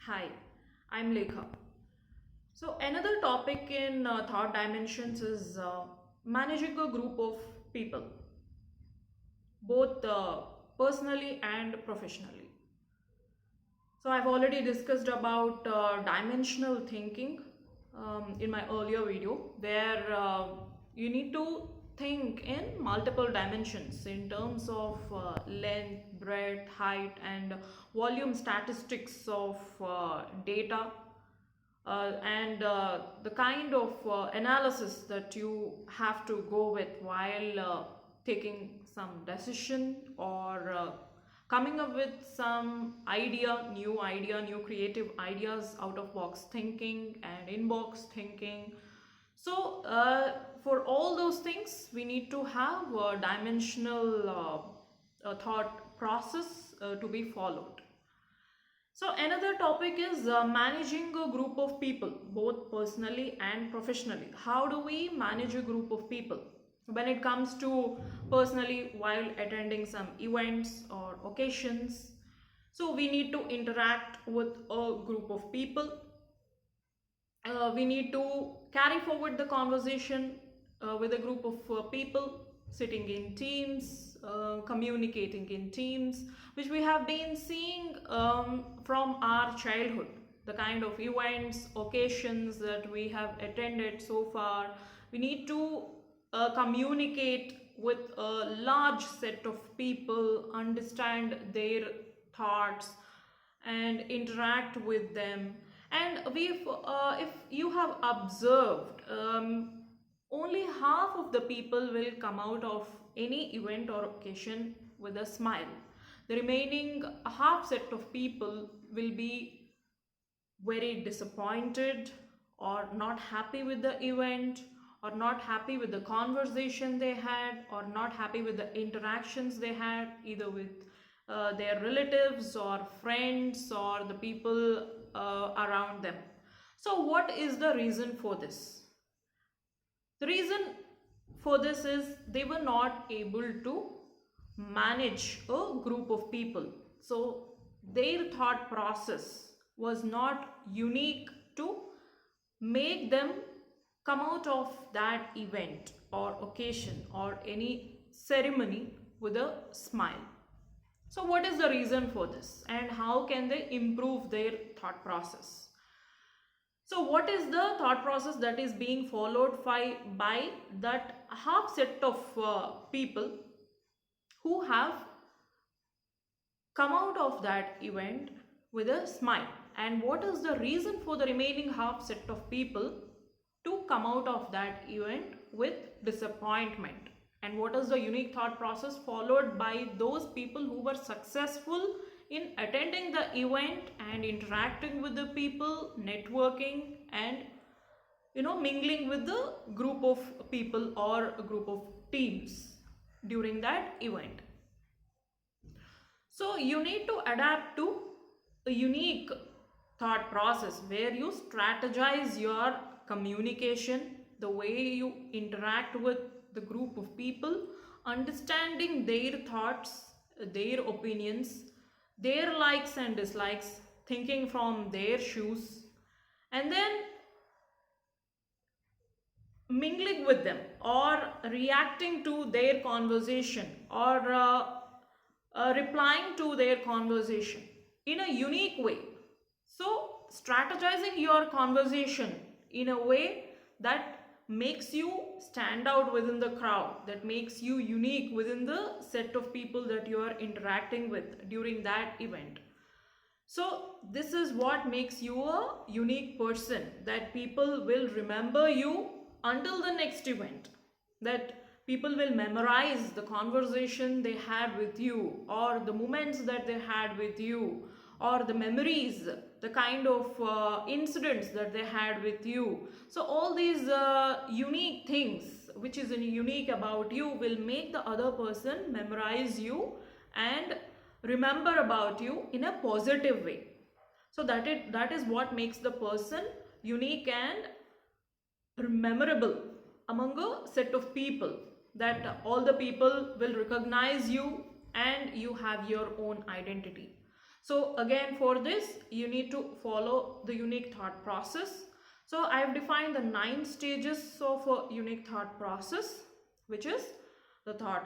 Hi, I'm Lekha. So, another topic in thought dimensions is managing a group of people, both personally and professionally. So, I've already discussed about dimensional thinking in my earlier video, where you need to think in multiple dimensions in terms of length, breadth, height, and volume statistics of data and the kind of analysis that you have to go with while taking some decision or coming up with some idea, new creative ideas, out of box thinking and inbox thinking. So for all those things we need to have a dimensional thought process to be followed. So another topic is managing a group of people, both personally and professionally. How do we manage a group of people? When it comes to personally, while attending some events or occasions, so we need to interact with a group of people. We need to carry forward the conversation with a group of people, sitting in teams, communicating in teams, which we have been seeing from our childhood. The kind of events, occasions that we have attended so far, we need to communicate with a large set of people, understand their thoughts, and interact with them. And if you have observed, only half of the people will come out of any event or occasion with a smile. The remaining half set of people will be very disappointed or not happy with the event, or not happy with the conversation they had, or not happy with the interactions they had, either with their relatives or friends or the people around them. So what is the reason for this? The reason for this is they were not able to manage a group of people. So their thought process was not unique to make them come out of that event or occasion or any ceremony with a smile. So what is the reason for this, and how can they improve their thought process? So what is the thought process that is being followed by that half set of people who have come out of that event with a smile? And what is the reason for the remaining half set of people to come out of that event with disappointment? And what is the unique thought process followed by those people who were successful in attending the event and interacting with the people, networking, and mingling with the group of people or a group of teams during that event? So you need to adapt to a unique thought process where you strategize your communication, the way you interact with the group of people, understanding their thoughts, their opinions, their likes and dislikes, thinking from their shoes, and then mingling with them or reacting to their conversation or replying to their conversation in a unique way. So, strategizing your conversation in a way that makes you stand out within the crowd, that makes you unique within the set of people that you are interacting with during that event. So, this is what makes you a unique person, that people will remember you until the next event, that people will memorize the conversation they had with you, or the moments that they had with you, or the memories, the kind of incidents that they had with you. So, all these unique things which is unique about you will make the other person memorize you and remember about you in a positive way. So that is what makes the person unique and memorable among a set of people, that all the people will recognize you and you have your own identity. So again, for this, you need to follow the unique thought process. So I have defined the 9 stages of a unique thought process, which is the thought